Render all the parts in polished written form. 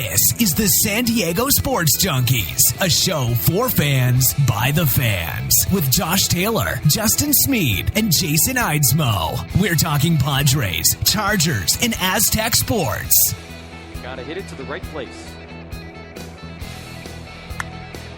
This is the San Diego Sports Junkies, a show for fans by the fans, with Josh Taylor, Justin Smead, and Jason Eidsmoe. We're talking Padres, Chargers, and Aztec sports. Gotta hit it to the right place.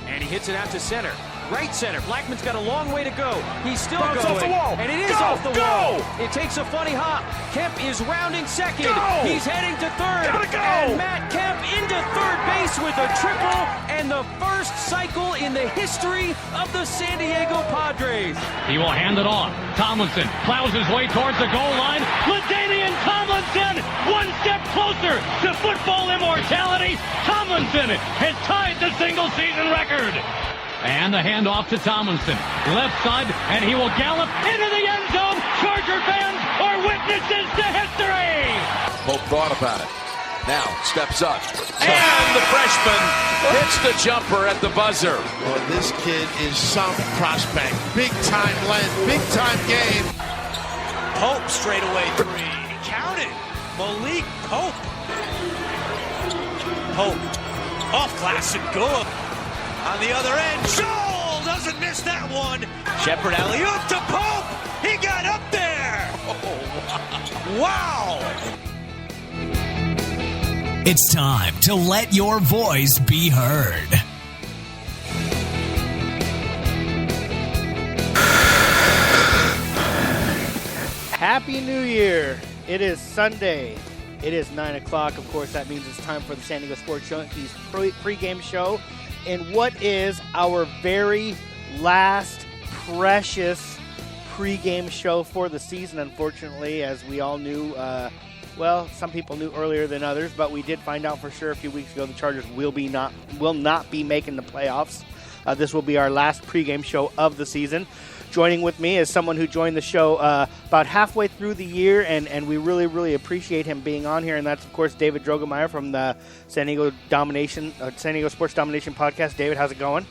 And he hits it out to center. Right center. Blackman's got a long way to go. He's still going. Off the wall. And it is off the wall. It takes a funny hop. Kemp is rounding second. He's heading to third. Gotta go. And Matt Kemp into third base with a triple and the first cycle in the history of the San Diego Padres. He will hand it off. Tomlinson plows his way towards the goal line. LaDainian Tomlinson, one step closer to football immortality. Tomlinson has tied the single-season record. And the handoff to Tomlinson. Left side, and he will gallop into the end zone. Charger fans are witnesses to history. Pope thought about it. Now steps up. And the freshman hits the jumper at the buzzer. Well, this kid is some prospect. Big time length, big time game. Pope straight away three. Count it. Malik Pope. Pope. Off classic goal. On the other end, Joel doesn't miss that one. Shepard alley-oop to Pope. He got up there. Oh, wow. It's time to let your voice be heard. Happy New Year. It is Sunday. It is 9 o'clock. Of course, that means it's time for the San Diego Sports Junkies pregame show. And what is our very last precious pregame show for the season, unfortunately, as we all knew. Well, some people knew earlier than others, but we did find out for sure a few weeks ago the Chargers will not be making the playoffs. This will be our last pregame show of the season. Joining with me is someone who joined the show about halfway through the year, and we really, really appreciate him being on here, and that's, of course, David Drogemeyer from the San Diego Sports Domination podcast. David, how's it going?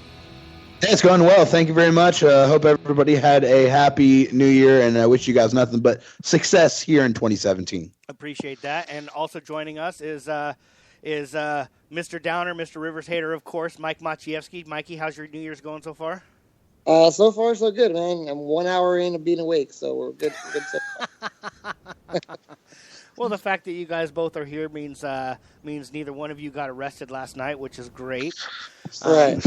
Hey, it's going well. Thank you very much. Hope everybody had a happy new year, and I wish you guys nothing but success here in 2017. Appreciate that. And also joining us is Mr. Downer, Mr. Rivers hater, of course, Mike Maciejewski. Mikey, how's your New Year's going so far? So far, so good, man. I'm 1 hour in of being awake, so we're good so far. Well, the fact that you guys both are here means neither one of you got arrested last night, which is great. Right.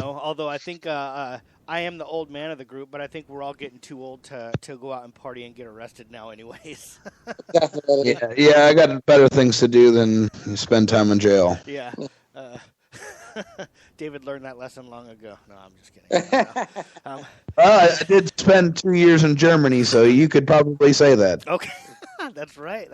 Although I think I am the old man of the group, but I think we're all getting too old to go out and party and get arrested now anyways. Definitely. Yeah, I got better things to do than spend time in jail. Yeah. David learned that lesson long ago. No, I'm just kidding. I did spend 2 years in Germany, so you could probably say that. Okay, that's right.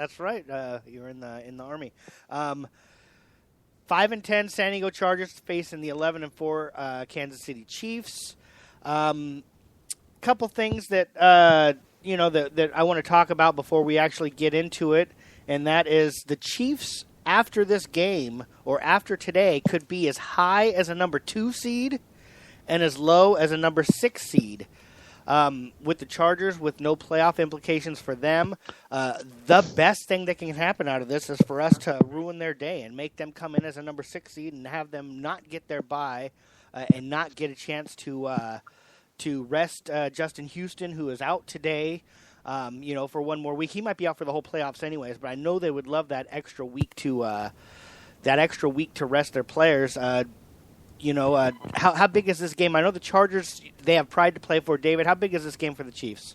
You're in the Army. 5-10 San Diego Chargers facing the 11-4 Kansas City Chiefs. Couple things that that I want to talk about before we actually get into it, and that is the Chiefs. After this game, or after today, could be as high as a number 2 seed and as low as a number 6 seed. With the Chargers, with no playoff implications for them, the best thing that can happen out of this is for us to ruin their day and make them come in as a number 6 seed and have them not get their bye and not get a chance to rest Justin Houston, who is out today. For one more week. He might be out for the whole playoffs anyways, but I know they would love that extra week to rest their players. How big is this game? I know the Chargers, they have pride to play for. David, how big is this game for the Chiefs?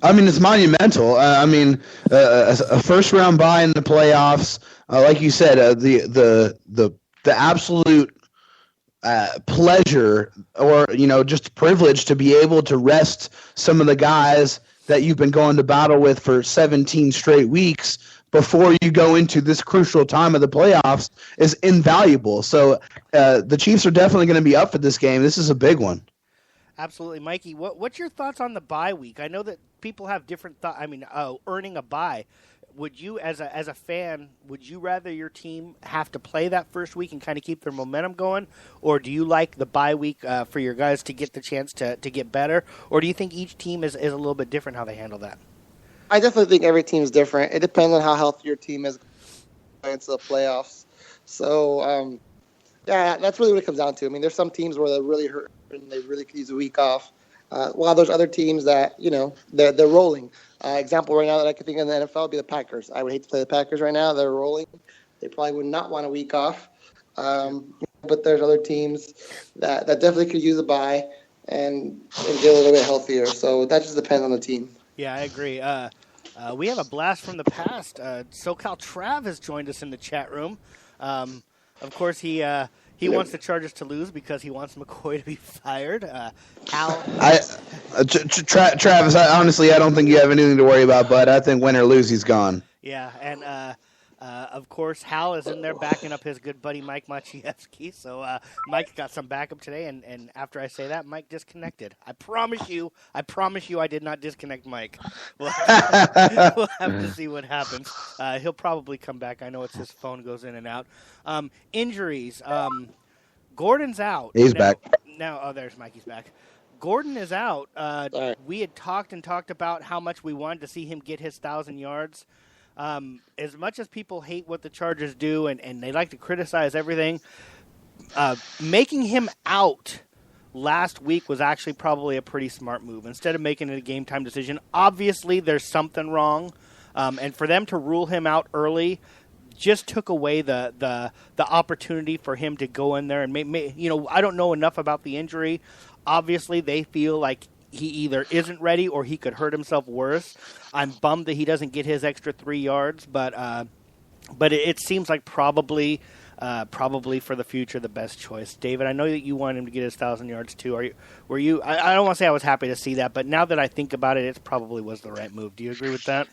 I mean, it's monumental. A first-round bye in the playoffs, like you said, the absolute pleasure or, just privilege to be able to rest some of the guys that you've been going to battle with for 17 straight weeks before you go into this crucial time of the playoffs is invaluable. So the Chiefs are definitely going to be up for this game. This is a big one. Absolutely. Mikey, what's your thoughts on the bye week? I know that people have different thoughts. Earning a bye. Would you, as a fan, would you rather your team have to play that first week and kind of keep their momentum going, or do you like the bye week for your guys to get the chance to get better, or do you think each team is a little bit different how they handle that? I definitely think every team is different. It depends on how healthy your team is into the playoffs. So, yeah, that's really what it comes down to. I mean, there's some teams where they're really hurt and they really could use a week off. While there's other teams that, they're rolling. Example right now that I could think of in the NFL would be the Packers. I would hate to play the Packers right now. They're rolling. They probably would not want a week off. But there's other teams that definitely could use a bye and get a little bit healthier. So that just depends on the team. Yeah, I agree. We have a blast from the past. SoCal Trav has joined us in the chat room. Of course, he wants the Chargers to lose because he wants McCoy to be fired. Travis, honestly, I don't think you have anything to worry about, but I think win or lose, he's gone. Yeah, and of course, Hal is in there backing up his good buddy Mike Maciejewski. So Mike got some backup today, and after I say that, Mike disconnected. I promise you, I did not disconnect Mike. We'll have to see what happens. He'll probably come back. I know it's his phone goes in and out. Injuries. Gordon's out. He's back. Now, there's Mikey's back. Gordon is out. We had talked about how much we wanted to see him get his 1,000 yards. As much as people hate what the Chargers do and they like to criticize everything, making him out last week was actually probably a pretty smart move. Instead of making it a game-time decision, obviously there's something wrong, and for them to rule him out early just took away the opportunity for him to go in there and I don't know enough about the injury. Obviously, they feel like he either isn't ready or he could hurt himself worse. I'm bummed that he doesn't get his extra 3 yards, but it seems like probably for the future the best choice. David, I know that you want him to get his 1,000 yards too. I don't want to say I was happy to see that, but now that I think about it, it probably was the right move. Do you agree with that?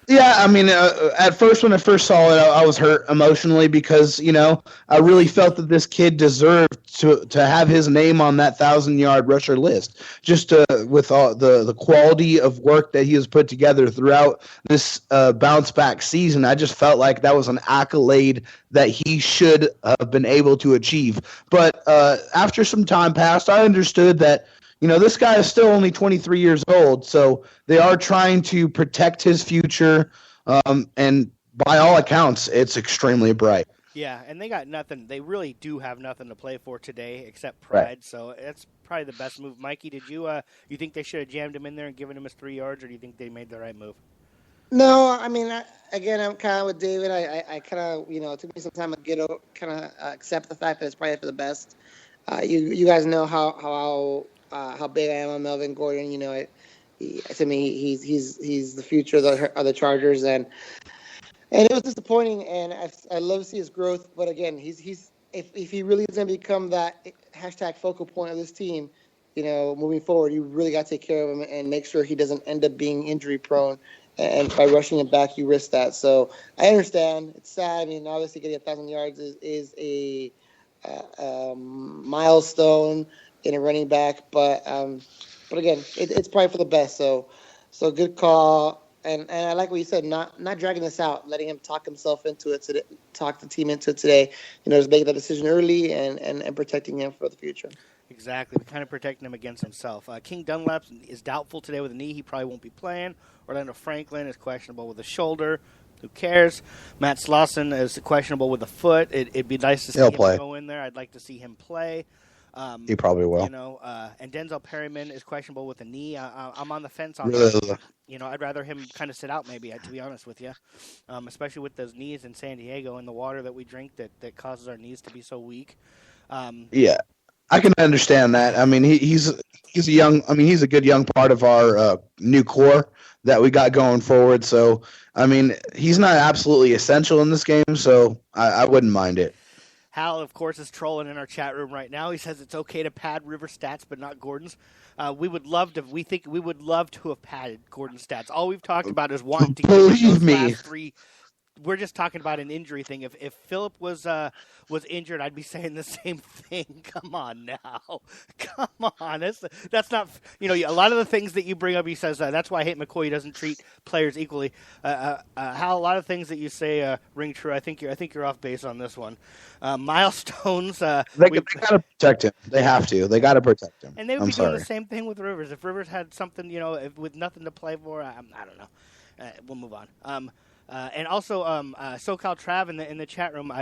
Yeah, I mean, at first when I first saw it, I was hurt emotionally because, I really felt that this kid deserved to have his name on that 1,000-yard rusher list. Just with all the quality of work that he has put together throughout this bounce-back season, I just felt like that was an accolade that he should have been able to achieve. But after some time passed, I understood that this guy is still only 23 years old, so they are trying to protect his future, and by all accounts, it's extremely bright. Yeah, and they got nothing. They really do have nothing to play for today except pride, right. So that's probably the best move. Mikey, did you think they should have jammed him in there and given him his 3 yards, or do you think they made the right move? No, I mean, I'm kind of with David. I kind of, it took me some time to accept the fact that it's probably for the best. You guys know how big I am on Melvin Gordon. To me, he's the future of the Chargers, and it was disappointing. And I love to see his growth, but again, if he really is going to become that hashtag focal point of this team, moving forward, you really got to take care of him and make sure he doesn't end up being injury prone. And by rushing him back, you risk that. So I understand. It's sad. I mean, obviously, getting 1,000 yards is a milestone in a running back, but again, it's probably for the best. So good call, and I like what you said, not dragging this out, letting him talk himself into it, talk the team into it today. Just making that decision early and protecting him for the future. Exactly, kind of protecting him against himself. King Dunlap is doubtful today with a knee; he probably won't be playing. Orlando Franklin is questionable with a shoulder. Who cares? Matt Slauson is questionable with a foot. It'd be nice to see him go in there. I'd like to see him play. He probably will. And Denzel Perryman is questionable with a knee. I'm on the fence on that. I'd rather him kind of sit out maybe, to be honest with you, especially with those knees in San Diego and the water that we drink that causes our knees to be so weak. Yeah, I can understand that. I mean, he's a good young part of our new core that we got going forward. So, I mean, he's not absolutely essential in this game, so I wouldn't mind it. Hal, of course, is trolling in our chat room right now. He says it's okay to pad Rivers' stats, but not Gordon's. We would love to have padded Gordon's stats. All we've talked about is wanting to get those last 3. We're just talking about an injury thing. If Phillip was injured, I'd be saying the same thing. Come on now, come on. That's not a lot of the things that you bring up. He says that's why I hate McCoy. He doesn't treat players equally. How a lot of things that you say ring true. I think you're off base on this one. Milestones. They got to protect him. They have to. They got to protect him. And they would be doing the same thing with Rivers. If Rivers had something, with nothing to play for, I don't know. We'll move on. And also, SoCal Trav in the chat room,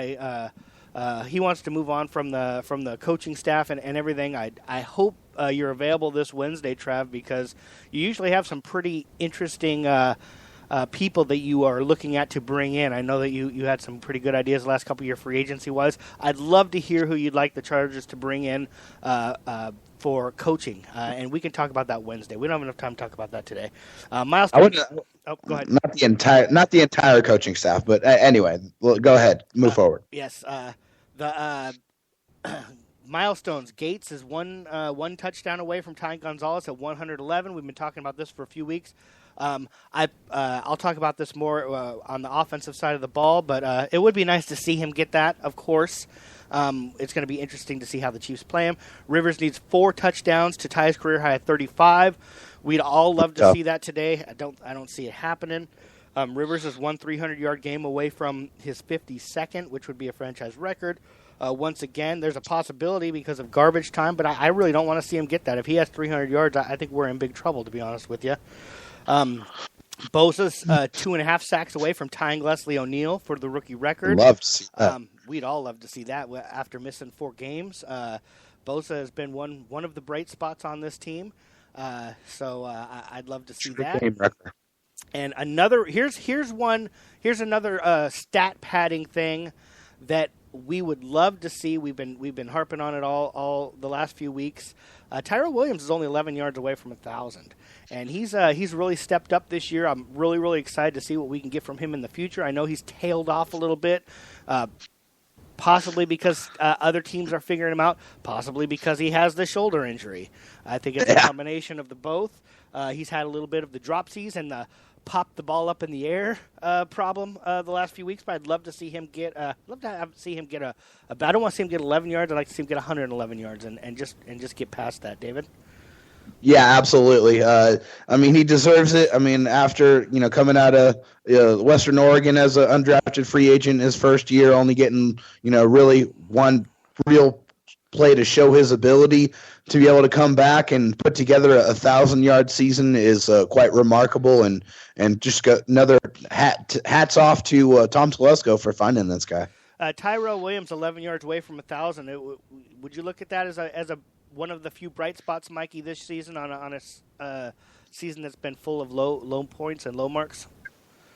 he wants to move on from the coaching staff and everything. I hope you're available this Wednesday, Trav, because you usually have some pretty interesting people that you are looking at to bring in. I know that you had some pretty good ideas the last couple of years free agency-wise. I'd love to hear who you'd like the Chargers to bring in for coaching, and we can talk about that Wednesday. We don't have enough time to talk about that today. Miles, go ahead. Not the entire coaching staff, but anyway, go ahead, move forward. Yes, the milestones. Gates is one touchdown away from Ty Gonzalez at 111. We've been talking about this for a few weeks. I'll talk about this more on the offensive side of the ball, but it would be nice to see him get that, of course. It's going to be interesting to see how the Chiefs play him. Rivers needs 4 touchdowns to tie his career high at 35. We'd all love to see that today. I don't see it happening. Rivers is 1 300-yard game away from his 52nd, which would be a franchise record. Once again, there's a possibility because of garbage time, but I really don't want to see him get that. If he has 300 yards, I think we're in big trouble, to be honest with you. Bosa's 2.5 sacks away from tying Leslie O'Neal for the rookie record. Love to see that. We'd all love to see that after missing 4 games. Bosa has been one of the bright spots on this team, so I'd love to see that. Game record. And here's another stat padding thing that we would love to see. We've been harping on it all the last few weeks. Tyrell Williams is only 11 yards away from 1,000, and he's really stepped up this year. I'm really excited to see what we can get from him in the future. I know he's tailed off a little bit, possibly because other teams are figuring him out, possibly because he has the shoulder injury. I think it's a combination of the both. He's had a little bit of the dropsies and the pop the ball up in the air problem the last few weeks, but I'd love to see him get I don't want to see him get 11 yards. I'd like to see him get 111 yards and just get past that, David. Yeah, absolutely. I mean, he deserves it. I mean, after coming out of Western Oregon as an undrafted free agent his first year, only getting really one real play to show his ability, to be able to come back and put together a 1,000-yard season is quite remarkable, and just got another hats off to Tom Telesco for finding this guy. Tyrell Williams 11 yards away from 1,000. Would you look at that as a one of the few bright spots, Mikey, this season on a season that's been full of low points and low marks?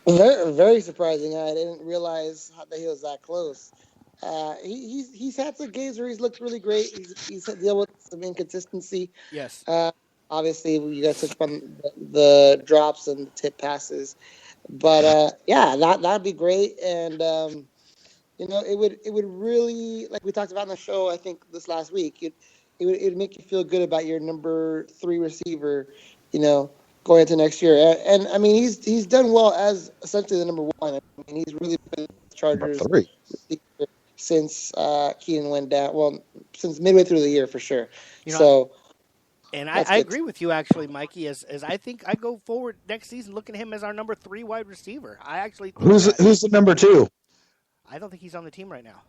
Very, very surprising. I didn't realize that he was that close. He's had some games where he's looked really great. He's had to deal with some inconsistency. Yes. Obviously, you guys touched on the drops and the tip passes, but that'd be great. And it would really, like we talked about on the show, I think this last week, it would make you feel good about your number 3 receiver, going into next year. And I mean, he's done well as essentially the number 1. I mean, he's really been the Chargers receiver since Keenan went down. Well, since midway through the year for sure. And I agree with you, actually, Mikey. As I think I go forward next season looking at him as our number 3 wide receiver. I actually think who's the number 2? I don't think he's on the team right now.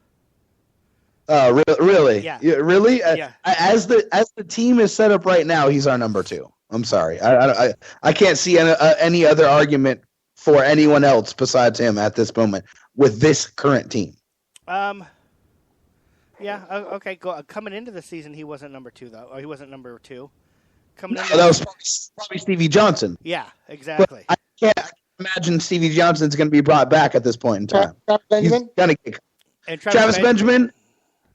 Really? Yeah. Really? Yeah. As the team is set up right now, he's our number 2. I'm sorry. I can't see any other argument for anyone else besides him at this moment with this current team. Yeah. Okay. Coming into the season, he wasn't number 2 though. Or he wasn't number 2. That was probably Stevie Johnson. Yeah. Exactly. But I can't imagine Stevie Johnson's going to be brought back at this point in time. Travis Benjamin. Travis Benjamin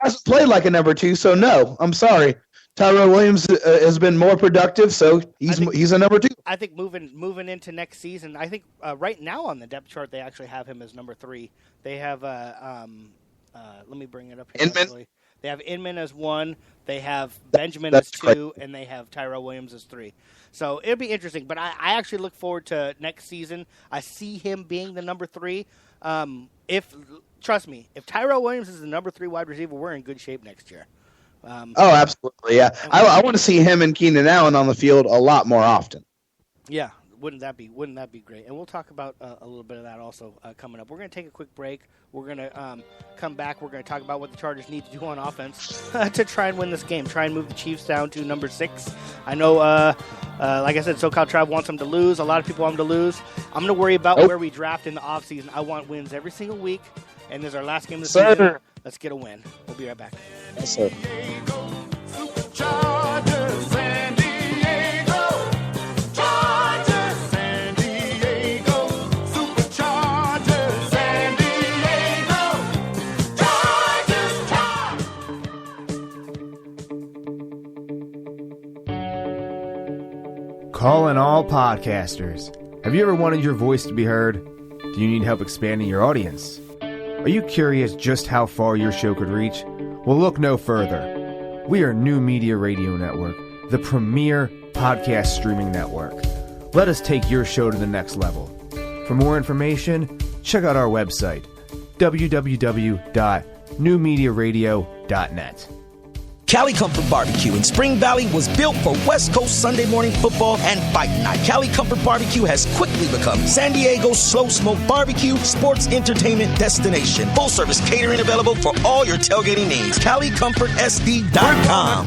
hasn't played like a number 2, so no. I'm sorry. Tyrell Williams has been more productive, so he's a number 2. I think moving into next season, I think right now on the depth chart they actually have him as number 3. They have let me bring it up here. Inman. They have Inman as 1. They have Benjamin as 2, and they have Tyrell Williams as 3. So it'll be interesting. But I actually look forward to next season. I see him being the number 3. Trust me, if Tyrell Williams is the number 3 wide receiver, we're in good shape next year. Absolutely, yeah. I want to see him and Keenan Allen on the field a lot more often. Yeah, Wouldn't that be great? And we'll talk about a little bit of that also coming up. We're going to take a quick break. We're going to come back. We're going to talk about what the Chargers need to do on offense to try and win this game. Try and move the Chiefs down to number 6. I know, like I said, SoCal Trav wants them to lose. A lot of people want them to lose. I'm going to worry about where we draft in the offseason. I want wins every single week. And this is our last game of the season. Let's get a win. We'll be right back. Yes, sir. Calling all podcasters. Have you ever wanted your voice to be heard? Do you need help expanding your audience? Are you curious just how far your show could reach? Well, look no further. We are New Media Radio Network, the premier podcast streaming network. Let us take your show to the next level. For more information, check out our website, www.newmediaradio.net. Cali Comfort Barbecue in Spring Valley was built for West Coast Sunday morning football and fight night. Cali Comfort Barbecue has quickly become San Diego's slow smoke barbecue sports entertainment destination. Full service catering available for all your tailgating needs. CaliComfortSD.com.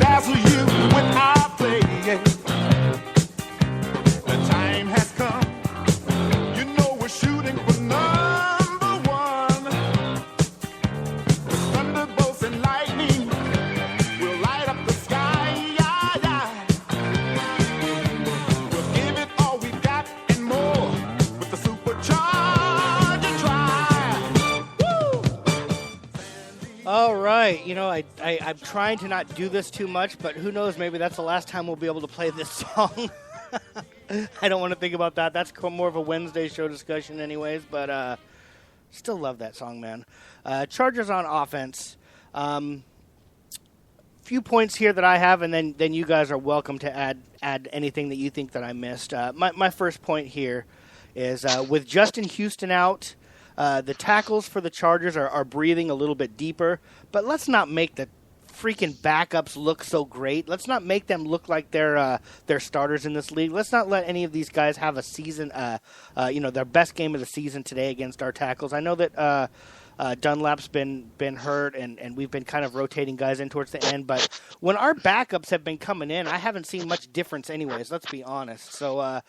The time has come. You know we're shooting for number 1. With thunderbolts and lightning. All right, I'm trying to not do this too much, but who knows, maybe that's the last time we'll be able to play this song. I don't want to think about that. That's more of a Wednesday show discussion anyways, but still love that song, man. Chargers on offense. Few points here that I have, and then you guys are welcome to add anything that you think that I missed. My first point here is with Justin Houston out, the tackles for the Chargers are breathing a little bit deeper, but let's not make the freaking backups look so great. Let's not make them look like they're starters in this league. Let's not let any of these guys have a season, their best game of the season today against our tackles. I know that Dunlap's been hurt, and we've been kind of rotating guys in towards the end, but when our backups have been coming in, I haven't seen much difference anyways, let's be honest. So,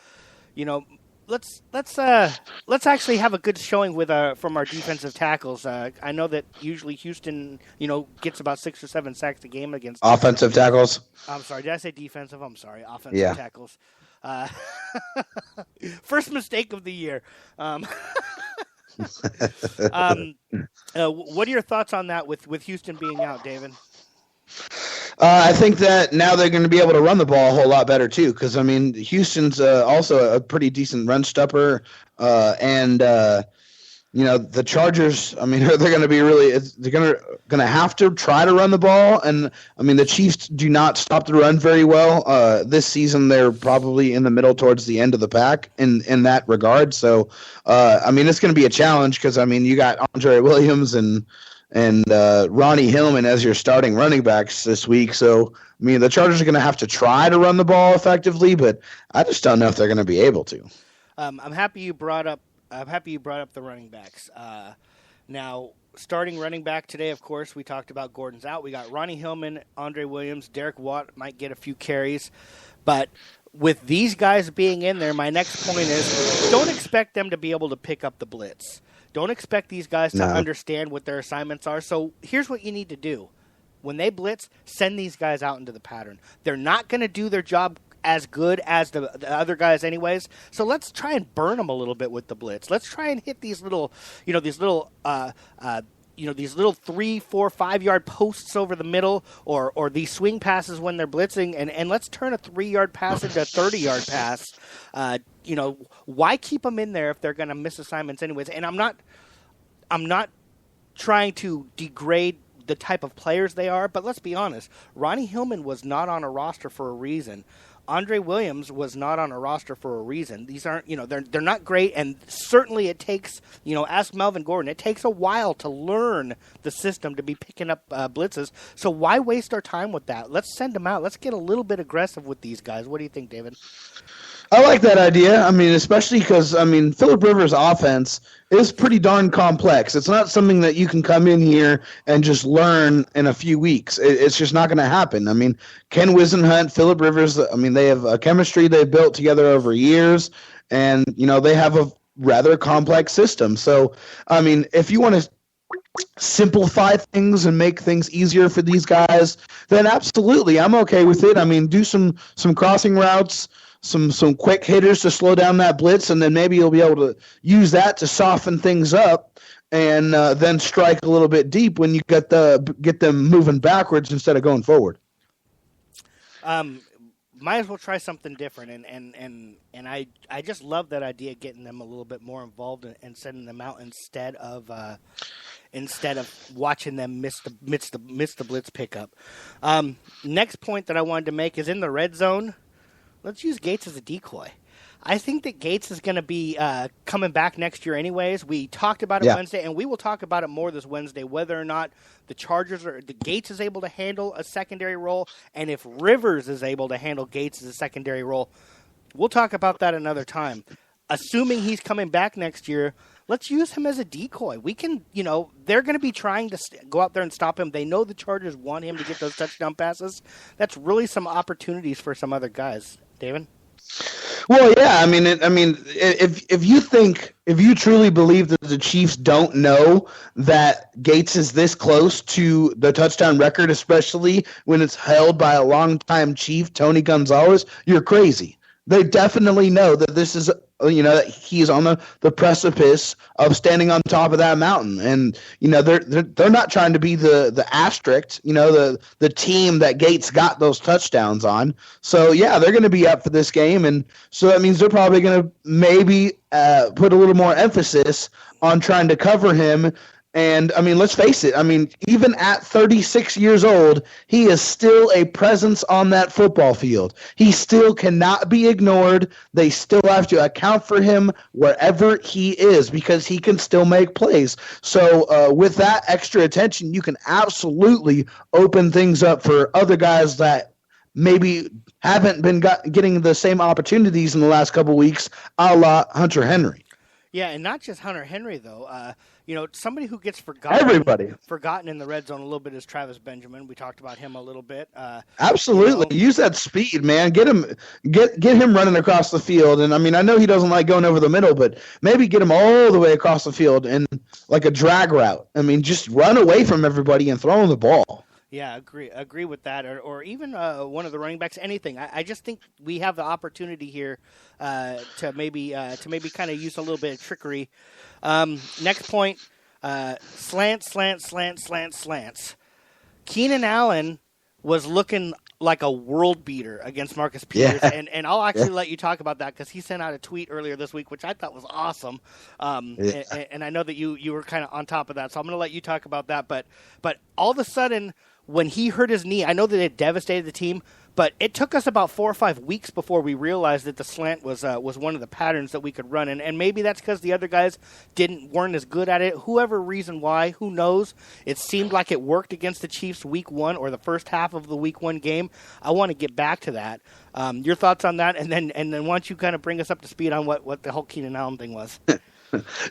Let's actually have a good showing with from our defensive tackles. I know that usually Houston, gets about 6 or 7 sacks a game against offensive tackles. I'm sorry, did I say defensive? I'm sorry, offensive tackles. First mistake of the year. What are your thoughts on that with Houston being out, David? I think that now they're going to be able to run the ball a whole lot better too, because Houston's also a pretty decent run stopper, and the Chargers. They're going to be they're going to have to try to run the ball, and the Chiefs do not stop the run very well. This season, they're probably in the middle towards the end of the pack in that regard. So, it's going to be a challenge because you got Andre Williams and Ronnie Hillman as your starting running backs this week. So, the Chargers are going to have to try to run the ball effectively, but I just don't know if they're going to be able to. I'm happy you brought up the running backs. Now, starting running back today, of course, we talked about Gordon's out. We got Ronnie Hillman, Andre Williams, Derek Watt might get a few carries, but with these guys being in there, my next point is don't expect them to be able to pick up the blitz. Don't expect these guys to understand what their assignments are. So here's what you need to do. When they blitz, send these guys out into the pattern. They're not going to do their job as good as the other guys anyways. So let's try and burn them a little bit with the blitz. Let's try and hit these little 3, 4, 5 yard posts over the middle or these swing passes when they're blitzing, and let's turn a 3-yard pass into a 30-yard pass. Why keep them in there if they're going to miss assignments anyways? And I'm not trying to degrade the type of players they are, but let's be honest. Ronnie Hillman was not on a roster for a reason. Andre Williams was not on a roster for a reason. These aren't, they're not great, and certainly it takes, ask Melvin Gordon, it takes a while to learn the system to be picking up blitzes. So why waste our time with that? Let's send them out. Let's get a little bit aggressive with these guys. What do you think, David? I like that idea. I mean, especially because, Phillip Rivers' offense is pretty darn complex. It's not something that you can come in here and just learn in a few weeks. It's just not going to happen. I mean, Ken Whisenhunt, Phillip Rivers, they have a chemistry they've built together over years, and, they have a rather complex system. So, if you want to simplify things and make things easier for these guys, then absolutely, I'm okay with it. Do some crossing routes, some quick hitters to slow down that blitz, and then maybe you'll be able to use that to soften things up, and then strike a little bit deep when you get them moving backwards instead of going forward. Might as well try something different, and I just love that idea, getting them a little bit more involved and sending them out instead of watching them miss the blitz pickup. Next point that I wanted to make is in the red zone. Let's use Gates as a decoy. I think that Gates is going to be coming back next year anyways. We talked about it Wednesday, and we will talk about it more this Wednesday, whether or not the Gates is able to handle a secondary role, and if Rivers is able to handle Gates as a secondary role. We'll talk about that another time. Assuming he's coming back next year, let's use him as a decoy. We can, they're going to be trying to go out there and stop him. They know the Chargers want him to get those touchdown passes. That's really some opportunities for some other guys. David? Well, yeah. If you truly believe that the Chiefs don't know that Gates is this close to the touchdown record, especially when it's held by a longtime Chief, Tony Gonzalez, you're crazy. They definitely know that this is, that he's on the precipice of standing on top of that mountain. And, they're not trying to be the asterisk, the team that Gates got those touchdowns on. So, yeah, they're going to be up for this game. And so that means they're probably going to maybe put a little more emphasis on trying to cover him. And, let's face it. Even at 36 years old, he is still a presence on that football field. He still cannot be ignored. They still have to account for him wherever he is because he can still make plays. So with that extra attention, you can absolutely open things up for other guys that maybe haven't been getting the same opportunities in the last couple of weeks, a la Hunter Henry. Yeah, and not just Hunter Henry, though. Somebody who gets forgotten in the red zone a little bit is Travis Benjamin. We talked about him a little bit. Absolutely. Use that speed, man. Get him running across the field. And, I know he doesn't like going over the middle, but maybe get him all the way across the field in like a drag route. Just run away from everybody and throw him the ball. Yeah, agree with that, or even one of the running backs. Anything. I just think we have the opportunity here to maybe kind of use a little bit of trickery. Next point: slants. Keenan Allen was looking like a world beater against Marcus Peters, and I'll actually let you talk about that because he sent out a tweet earlier this week, which I thought was awesome. And I know that you were kind of on top of that, so I'm going to let you talk about that. But all of a sudden, when he hurt his knee, I know that it devastated the team, but it took us about 4 or 5 weeks before we realized that the slant was one of the patterns that we could run, and maybe that's because the other guys weren't as good at it. Whoever reason why, who knows? It seemed like it worked against the Chiefs week 1 or the first half of the week 1 game. I want to get back to that. Your thoughts on that, and then why don't you kind of bring us up to speed on what the whole Keenan Allen thing was?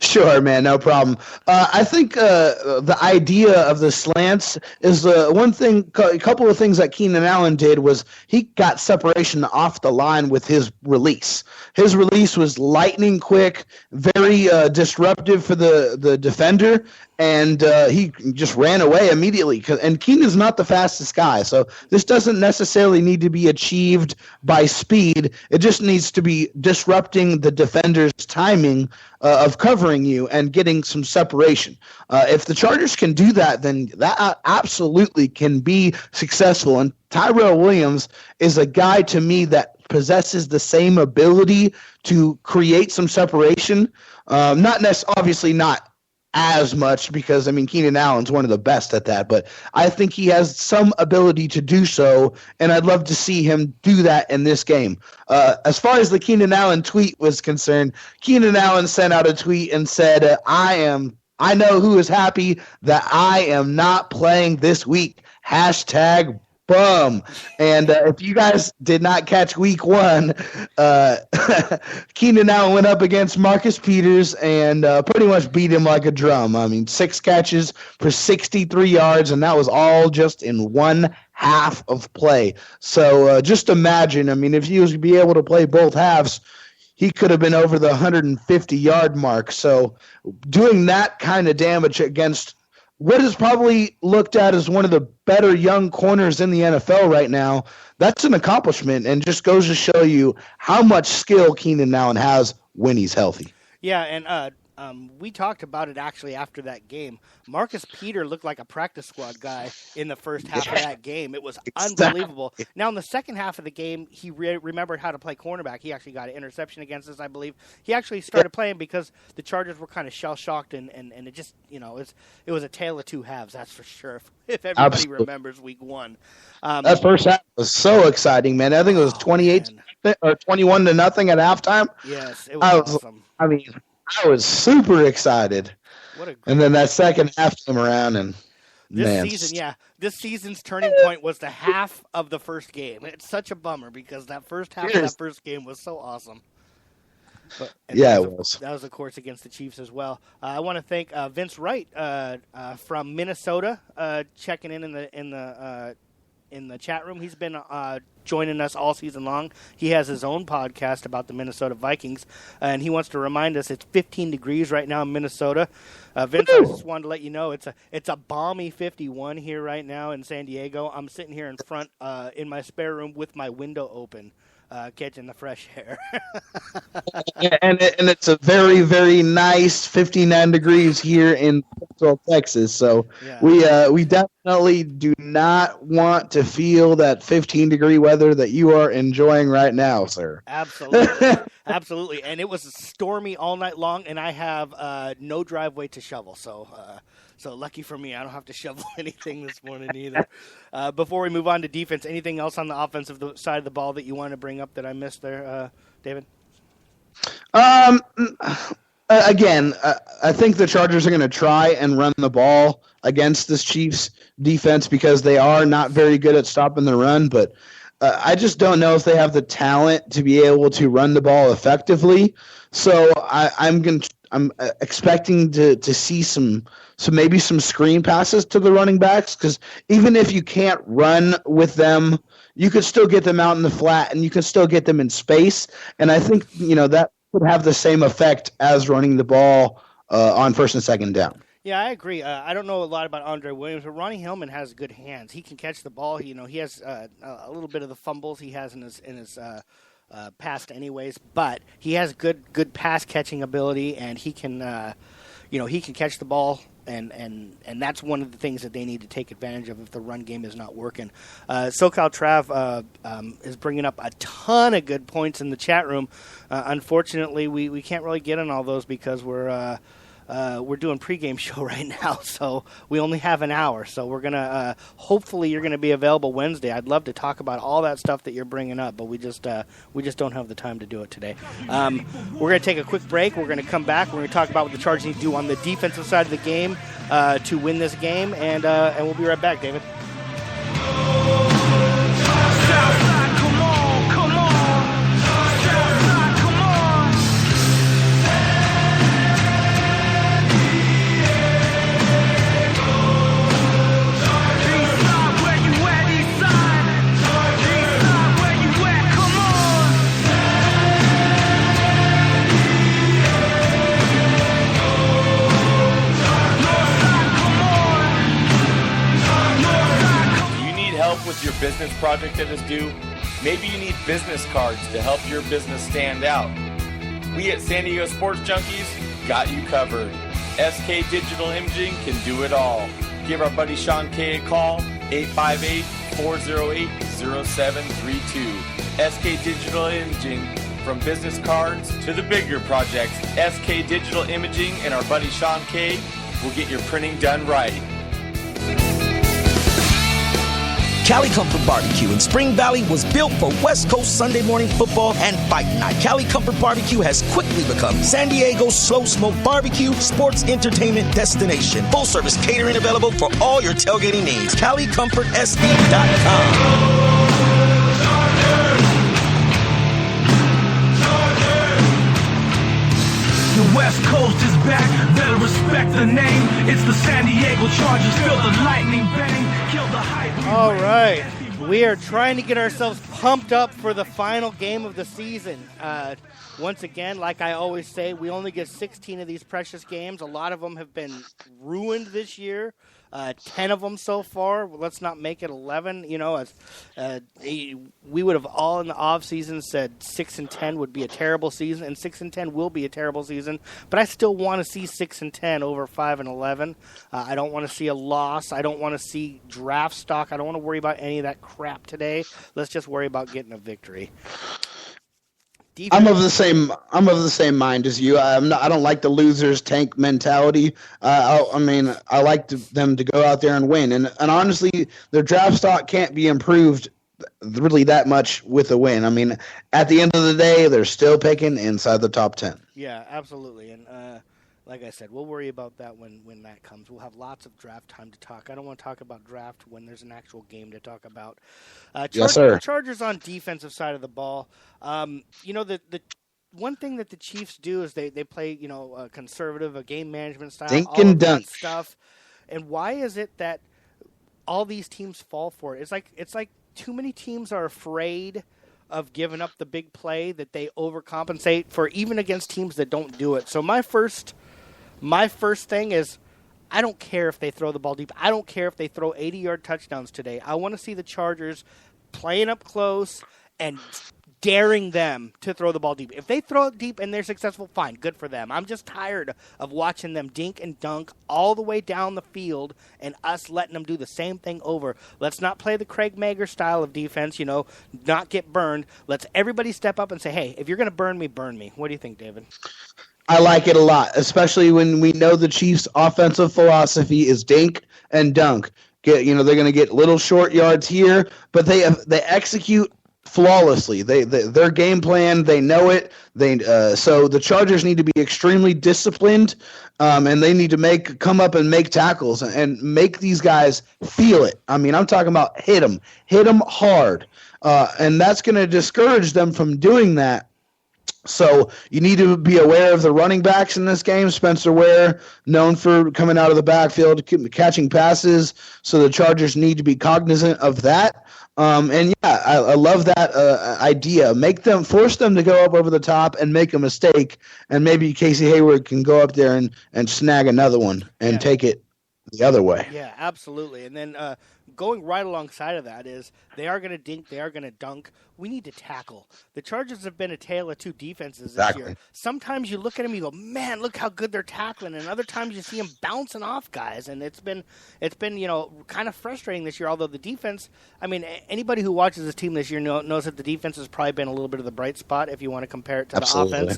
Sure, man, no problem. I think the idea of the slants is one thing. A couple of things that Keenan Allen did was he got separation off the line with his release. His release was lightning quick, very disruptive for the defender, and he just ran away immediately. And Keenan's not the fastest guy, so this doesn't necessarily need to be achieved by speed. It just needs to be disrupting the defender's timing of covering you and getting some separation. If the Chargers can do that, then that absolutely can be successful. And Tyrell Williams is a guy to me that possesses the same ability to create some separation. Obviously not as much because, Keenan Allen's one of the best at that, but I think he has some ability to do so, and I'd love to see him do that in this game. As far as the Keenan Allen tweet was concerned, Keenan Allen sent out a tweet and said, I know who is happy that I am not playing this week. # bum. And if you guys did not catch week 1, Keenan Allen went up against Marcus Peters and pretty much beat him like a drum. I mean, 6 catches for 63 yards, and that was all just in one half of play. So just imagine, I mean, if he was to be able to play both halves, he could have been over the 150-yard mark. So doing that kind of damage against what is probably looked at as one of the better young corners in the NFL right now, that's an accomplishment and just goes to show you how much skill Keenan Allen has when he's healthy. Yeah, and we talked about it actually after that game. Marcus Peters looked like a practice squad guy in the first half of that game. It was unbelievable. Now, in the second half of the game, he remembered how to play cornerback. He actually got an interception against us, I believe. He actually started playing because the Chargers were kind of shell-shocked, and it just, it was a tale of two halves, that's for sure, if everybody remembers week 1. That first half was so exciting, man. I think it was 28 or 21-0 at halftime. Yes, it was awesome. I mean, I was super excited. And then that second half came around, and this season's turning point was the half of the first game. It's such a bummer because that first half of that first game was so awesome. It was. That was, of course, against the Chiefs as well. I want to thank Vince Wright from Minnesota checking in the chat room. He's been joining us all season long. He has his own podcast about the Minnesota Vikings, and he wants to remind us it's 15 degrees right now in Minnesota. Vince, I just wanted to let you know it's a balmy 51 here right now in San Diego. I'm sitting here in front in my spare room with my window open, catching the fresh air. and it's a very, very nice 59 degrees here in Central Texas. So we definitely do not want to feel that 15-degree weather that you are enjoying right now, sir. Absolutely. Absolutely. And it was stormy all night long, and I have no driveway to shovel. So lucky for me, I don't have to shovel anything this morning either. Before we move on to defense, anything else on the offensive side of the ball that you want to bring up that I missed there, David? Again, I think the Chargers are going to try and run the ball against this Chiefs defense because they are not very good at stopping the run, but I just don't know if they have the talent to be able to run the ball effectively. So I'm expecting to see some screen passes to the running backs, because even if you can't run with them, you could still get them out in the flat and you can still get them in space. And I think that would have the same effect as running the ball on first and second down. Yeah, I agree. I don't know a lot about Andre Williams, but Ronnie Hillman has good hands. He can catch the ball. He has a little bit of the fumbles he has in his past anyways, but he has good pass catching ability, and he can catch the ball, and that's one of the things that they need to take advantage of if the run game is not working. SoCal Trav is bringing up a ton of good points in the chat room. Unfortunately, we can't really get on all those because we're doing pregame show right now, so we only have an hour. So we're gonna hopefully you're gonna be available Wednesday. I'd love to talk about all that stuff that you're bringing up, but we just don't have the time to do it today. We're gonna take a quick break. We're gonna come back. We're gonna talk about what the Chargers need to do on the defensive side of the game to win this game, and we'll be right back, David. With your business project that is due, maybe you need business cards to help your business stand out. We at San Diego Sports Junkies got you covered. SK Digital Imaging can do it all. Give our buddy Sean K a call, 858-408-0732. SK Digital Imaging, from business cards to the bigger projects, SK Digital Imaging and our buddy Sean K will get your printing done right. Cali Comfort Barbecue in Spring Valley was built for West Coast Sunday morning football and fight night. Cali Comfort Barbecue has quickly become San Diego's slow smoke barbecue sports entertainment destination. Full service catering available for all your tailgating needs. CaliComfortSD.com. The West Coast is back, better respect the name. It's the San Diego Chargers, feel the lightning bang, kill the hype. All right, we are trying to get ourselves pumped up for the final game of the season. Once again, like I always say, we only get 16 of these precious games. A lot of them have been ruined this year. 10 of them so far. Let's not make it 11. You know, we would have all in the off season said 6-10 would be a terrible season, and 6-10 will be a terrible season. But I still want to see 6-10 over 5-11. I don't want to see a loss. I don't want to see draft stock. I don't want to worry about any of that crap today. Let's just worry about getting a victory. I'm of the same mind as you. I don't like the losers tank mentality. I like them to go out there and win. And honestly, their draft stock can't be improved really that much with a win. I mean, at the end of the day, they're still picking inside the top 10. Yeah, absolutely. And like I said, we'll worry about that when that comes. We'll have lots of draft time to talk. I don't want to talk about draft when there's an actual game to talk about. Yes, sir. Chargers on defensive side of the ball. The one thing that the Chiefs do is they play, a conservative, a game management style, Dink all and of that dunk stuff. And why is it that all these teams fall for it? It's like too many teams are afraid of giving up the big play that they overcompensate for, even against teams that don't do it. So my first thing is, I don't care if they throw the ball deep. I don't care if they throw 80-yard touchdowns today. I want to see the Chargers playing up close and daring them to throw the ball deep. If they throw it deep and they're successful, fine, good for them. I'm just tired of watching them dink and dunk all the way down the field and us letting them do the same thing over. Let's not play the Craig Mager style of defense, not get burned. Let's everybody step up and say, hey, if you're going to burn me, burn me. What do you think, David? I like it a lot, especially when we know the Chiefs' offensive philosophy is dink and dunk. They're going to get little short yards here, but they execute flawlessly. Their game plan, they know it. So the Chargers need to be extremely disciplined, and they need to come up and make tackles and make these guys feel it. I mean, I'm talking about hit them hard, and that's going to discourage them from doing that. So you need to be aware of the running backs in this game. Spencer Ware, known for coming out of the backfield, catching passes. So the Chargers need to be cognizant of that. I love that idea. Force them to go up over the top and make a mistake, and maybe Casey Hayward can go up there and snag another one and take it the other way. Yeah, absolutely. And then going right alongside of that is they are going to dink, they are going to dunk. We need to tackle. The Chargers have been a tale of two defenses this year. Sometimes you look at them, you go, man, look how good they're tackling, and other times you see them bouncing off guys, and it's been kind of frustrating this year. Although the defense, I mean, anybody who watches this team this year knows that the defense has probably been a little bit of the bright spot if you want to compare it to the offense.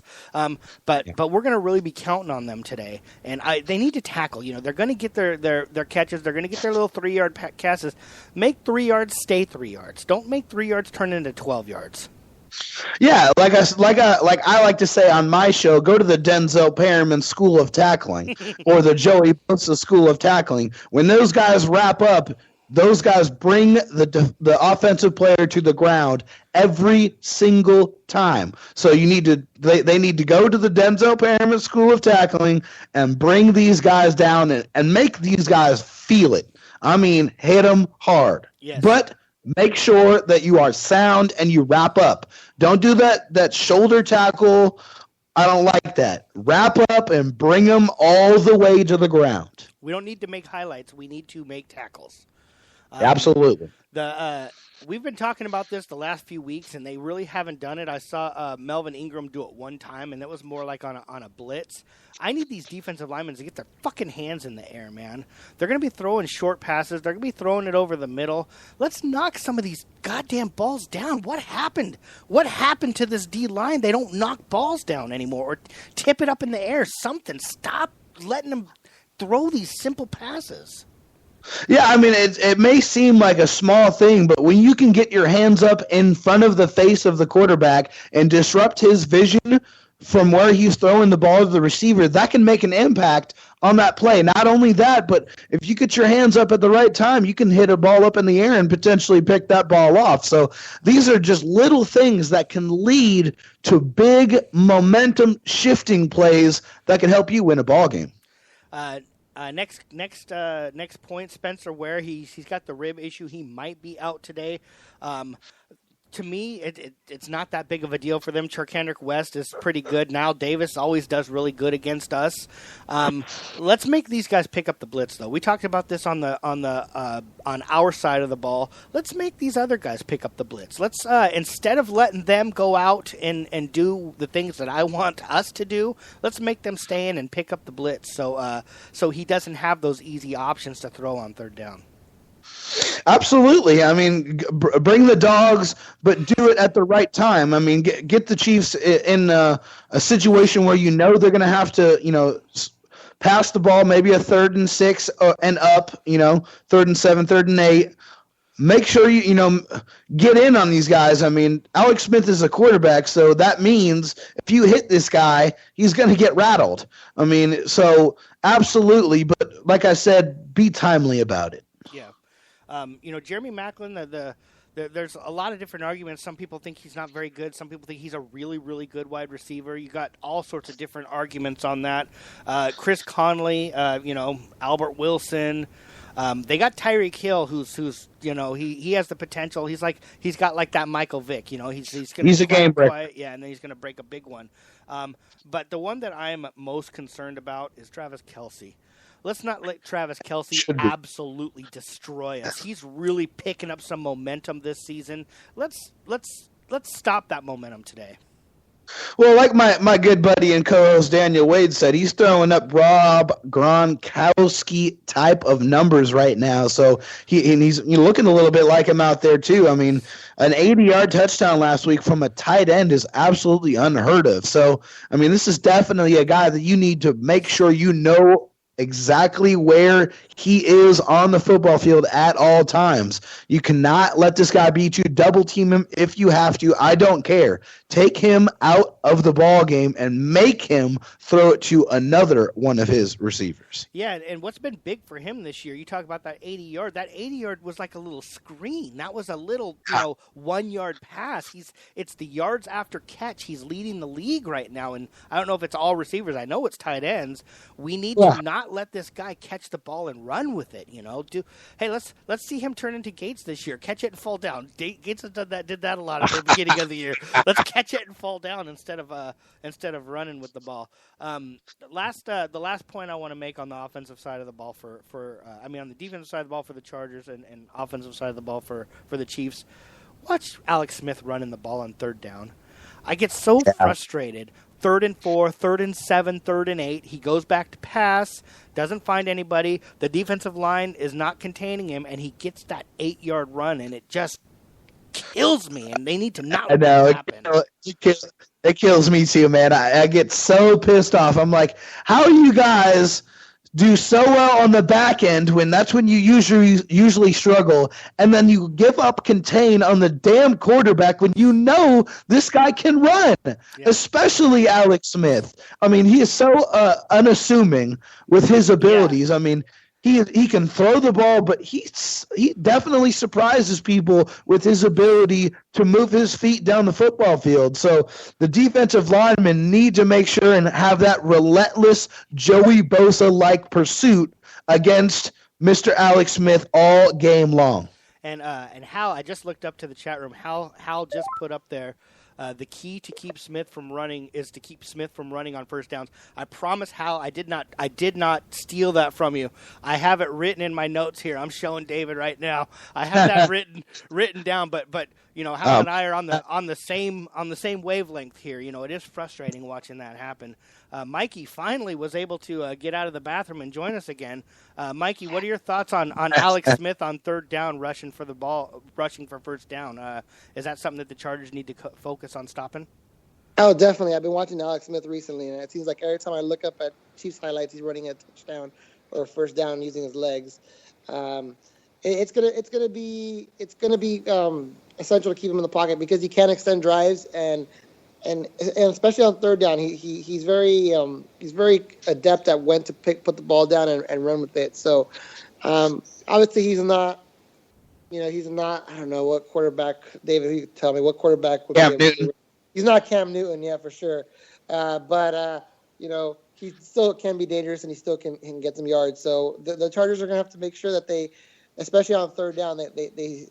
But we're going to really be counting on them today, and they need to tackle. They're going to get their catches, they're going to get their little 3-yard passes. Make 3 yards stay 3 yards. Don't make 3 yards turn into 12 yards. Yeah, like I like to say on my show, go to the Denzel Perryman School of Tackling or the Joey Bosa School of Tackling. When those guys wrap up, those guys bring the offensive player to the ground every single time. So they need to go to the Denzel Perryman School of Tackling and bring these guys down and make these guys feel it. I mean, hit them hard. Yes. But make sure that you are sound and you wrap up. Don't do that shoulder tackle. I don't like that. Wrap up and bring them all the way to the ground. We don't need to make highlights. We need to make tackles. Absolutely. We've been talking about this the last few weeks, and they really haven't done it. I saw Melvin Ingram do it one time, and that was more like on a blitz. I need these defensive linemen to get their fucking hands in the air, man. They're going to be throwing short passes. They're going to be throwing it over the middle. Let's knock some of these goddamn balls down. What happened? What happened to this D-line? They don't knock balls down anymore or tip it up in the air. Something. Stop letting them throw these simple passes. Yeah, I mean, it may seem like a small thing, but when you can get your hands up in front of the face of the quarterback and disrupt his vision from where he's throwing the ball to the receiver, that can make an impact on that play. Not only that, but if you get your hands up at the right time, you can hit a ball up in the air and potentially pick that ball off. So these are just little things that can lead to big momentum shifting plays that can help you win a ball game. Next point, Spencer Ware. He's got the rib issue. He might be out today. To me, it's not that big of a deal for them. Charkandrick West is pretty good. Now Davis always does really good against us. Let's make these guys pick up the blitz, though. We talked about this on our side of the ball. Let's make these other guys pick up the blitz. Let's instead of letting them go out and do the things that I want us to do, let's make them stay in and pick up the blitz. So he doesn't have those easy options to throw on third down. Absolutely. I mean, bring the dogs, but do it at the right time. I mean, get the Chiefs in a situation where you know they're going to have to, pass the ball, maybe a 3rd and 6 and up, 3rd and 7, 3rd and 8. Make sure you get in on these guys. I mean, Alex Smith is a quarterback, so that means if you hit this guy, he's going to get rattled. I mean, so absolutely. But like I said, be timely about it. Yeah. Jeremy Maclin, there's a lot of different arguments. Some people think he's not very good. Some people think he's a really, really good wide receiver. You got all sorts of different arguments on that. Chris Conley, Albert Wilson. They got Tyreek Hill, who's he has the potential. He's got like that Michael Vick. He's a game breaker. Yeah, and then he's going to break a big one. But the one that I am most concerned about is Travis Kelce. Let's not let Travis Kelce absolutely destroy us. He's really picking up some momentum this season. Let's stop that momentum today. Well, like my good buddy and co-host Daniel Wade said, he's throwing up Rob Gronkowski type of numbers right now. So he's looking a little bit like him out there too. I mean, an 80-yard touchdown last week from a tight end is absolutely unheard of. So, I mean, this is definitely a guy that you need to make sure you know exactly where he is on the football field at all times. You cannot let this guy beat you. Double team him if you have to. I don't care. Take him out of the ball game and make him throw it to another one of his receivers. Yeah, and what's been big for him this year, you talk about that 80-yard. That 80-yard was like a little screen. That was a little, 1-yard pass. It's the yards after catch. He's leading the league right now, and I don't know if it's all receivers. I know it's tight ends. We need to not let this guy catch the ball and run with it. Hey, let's see him turn into Gates this year. Catch it and fall down. Gates did that a lot at the beginning of the year. Let's catch it and fall down instead of running with the ball. The last point I want to make on the offensive side of the ball on the defensive side of the ball for the Chargers and offensive side of the ball for the Chiefs. Watch Alex Smith running the ball on third down. I get so frustrated. 3rd and 4, 3rd and 7, 3rd and 8. He goes back to pass, doesn't find anybody. The defensive line is not containing him, and he gets that 8-yard run, and it just kills me. And they need to not let that happen. It kills me too, man. I get so pissed off. I'm like, how are you guys do so well on the back end when that's when you usually struggle, and then you give up contain on the damn quarterback when you know this guy can run, especially Alex Smith. I mean, he is so unassuming with his abilities. I mean, he can throw the ball, but he definitely surprises people with his ability to move his feet down the football field. So the defensive linemen need to make sure and have that relentless Joey Bosa-like pursuit against Mr. Alex Smith all game long. And Hal, I just looked up to the chat room. Hal just put up there. The key to keep Smith from running is to keep Smith from running on first downs. I promise, Hal, I did not steal that from you. I have it written in my notes here. I'm showing David right now. I have that written down, but Hal and I are on the same wavelength here. It is frustrating watching that happen. Mikey finally was able to get out of the bathroom and join us again. Mikey, what are your thoughts on Alex Smith on third down rushing for first down? Is that something that the Chargers need to focus on stopping? Oh, definitely. I've been watching Alex Smith recently, and it seems like every time I look up at Chiefs highlights, he's running a touchdown or first down using his legs. It's gonna be essential to keep him in the pocket because he can extend drives and especially on third down, he's very adept at when to put the ball down and run with it. So obviously he's not. I don't know what quarterback, David, you tell me what quarterback would Cam be Newton. He's not Cam Newton, yeah, for sure. But he still can be dangerous and he still can get some yards. So the Chargers are going to have to make sure that they, especially on third down,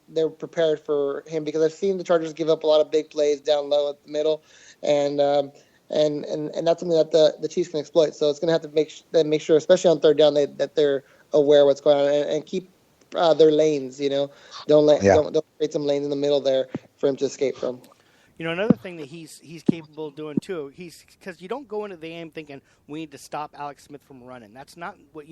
they're prepared for him because I've seen the Chargers give up a lot of big plays down low at the middle, and that's something that the Chiefs can exploit. So it's going to have to make sure, especially on third down, that they're aware of what's going on and keep their lanes. Don't create some lanes in the middle there for him to escape from. Another thing that he's capable of doing too, because you don't go into the game thinking we need to stop Alex Smith from running. That's not what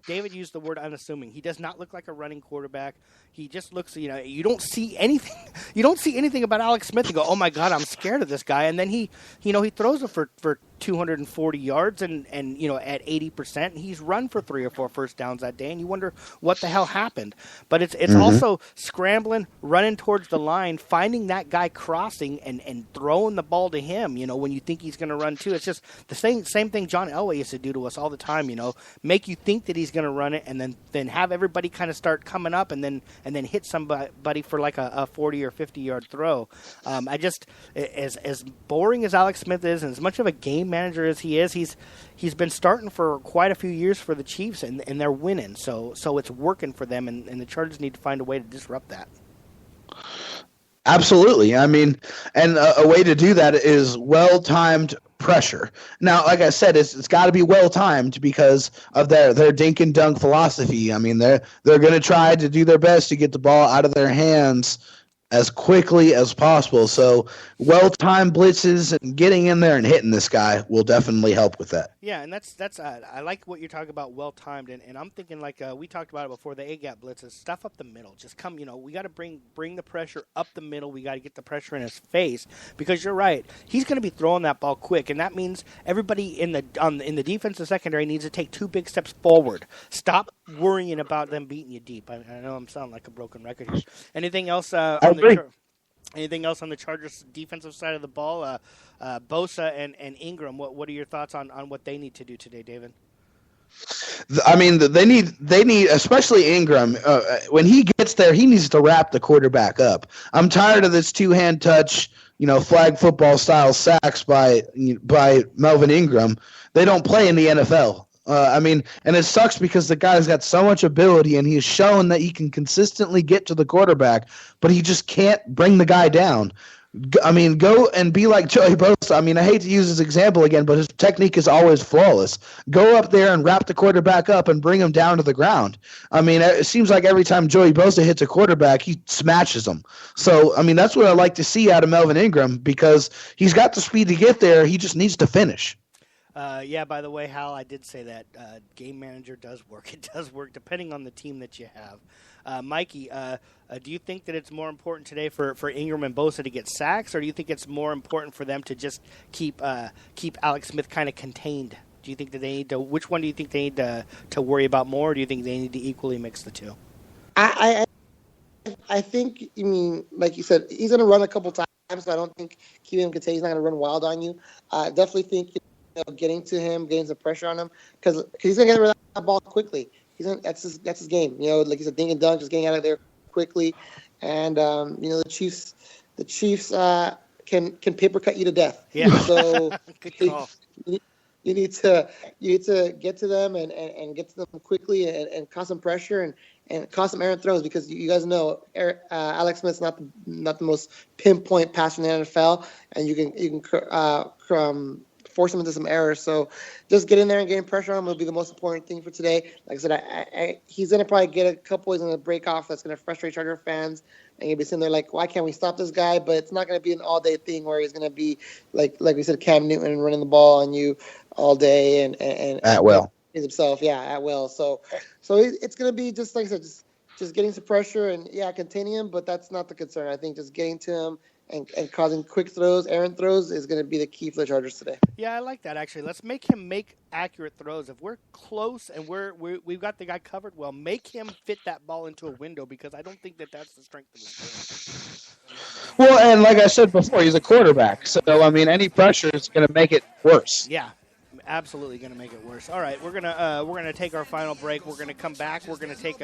David used the word unassuming. He does not look like a running quarterback. He just looks. You don't see anything. You don't see anything about Alex Smith and go, oh my God, I'm scared of this guy. And then he throws it for 240 yards and at 80%, and he's run for 3 or 4 first downs that day, and you wonder what the hell happened. But it's also scrambling, running towards the line, finding that guy crossing and throwing the ball to him, when you think he's going to run too. It's just the same thing John Elway used to do to us all the time, make you think that he's going to run it and then have everybody kind of start coming up and then hit somebody for like a 40 or 50 yard throw. As boring as Alex Smith is and as much of a game manager as he is, he's been starting for quite a few years for the Chiefs and they're winning, so it's working for them, and the Chargers need to find a way to disrupt that. Absolutely. I mean, and a way to do that is well-timed pressure. Now, like I said, it's got to be well-timed because of their dink and dunk philosophy. I mean, they're going to try to do their best to get the ball out of their hands as quickly as possible. So well-timed blitzes and getting in there and hitting this guy will definitely help with that. Yeah, and that's I like what you're talking about, well-timed, and I'm thinking like we talked about it before, the A-gap blitzes, stuff up the middle. Just come, we got to bring the pressure up the middle. We got to get the pressure in his face because you're right. He's going to be throwing that ball quick, and that means everybody in the defensive secondary needs to take 2 big steps forward. Stop worrying about them beating you deep. I know I'm sounding like a broken record here. Anything else Anything else on the Chargers defensive side of the ball? Bosa and Ingram, what are your thoughts on what they need to do today, David? I mean, they need, especially Ingram. When he gets there, he needs to wrap the quarterback up. I'm tired of this 2-hand touch, flag football style sacks by Melvin Ingram. They don't play in the NFL. And it sucks because the guy's got so much ability and he's shown that he can consistently get to the quarterback, but he just can't bring the guy down. Go and be like Joey Bosa. I hate to use his example again, but his technique is always flawless. Go up there and wrap the quarterback up and bring him down to the ground. It seems like every time Joey Bosa hits a quarterback, he smashes him. So, that's what I like to see out of Melvin Ingram because he's got the speed to get there. He just needs to finish. By the way, Hal, I did say that game manager does work. It does work depending on the team that you have. Mikey, do you think that it's more important today for Ingram and Bosa to get sacks, or do you think it's more important for them to just keep Alex Smith kind of contained? Do you think that they need to? Which one do you think they need to worry about more, or do you think they need to equally mix the two? I think, like you said, he's going to run a couple times, so I don't think keeping him contained. He's not going to run wild on you. I definitely think getting to him, getting some pressure on him, because he's going to get rid of that ball quickly. That's his game. Like you said, dink and dunk, just getting out of there quickly. And the Chiefs can paper cut you to death. Yeah. So good call. You need to get to them and get to them quickly and cause some pressure and cause some errant throws, because you guys know Alex Smith's not the most pinpoint passer in the NFL, and you can force him into some errors. So just get in there and getting pressure on him will be the most important thing for today. Like I said, he's going to probably get a couple. He's going to break off. That's going to frustrate Charger fans. And you'll be sitting there like, why can't we stop this guy? But it's not going to be an all-day thing where he's going to be, like we said, Cam Newton running the ball on you all day. And at will. Himself, yeah, at will. So it's going to be just, like I said, just getting some pressure and, containing him. But that's not the concern. I think just getting to him and causing quick throws, errant throws is going to be the key for the Chargers today. Yeah, I like that, actually. Let's make him make accurate throws. If we're close and we've got the guy covered well, make him fit that ball into a window, because I don't think that's the strength of his game. Well, and like I said before, he's a quarterback. So, I mean, any pressure is going to make it worse. Yeah, absolutely going to make it worse. All right, we're gonna take our final break. We're going to come back. We're going to take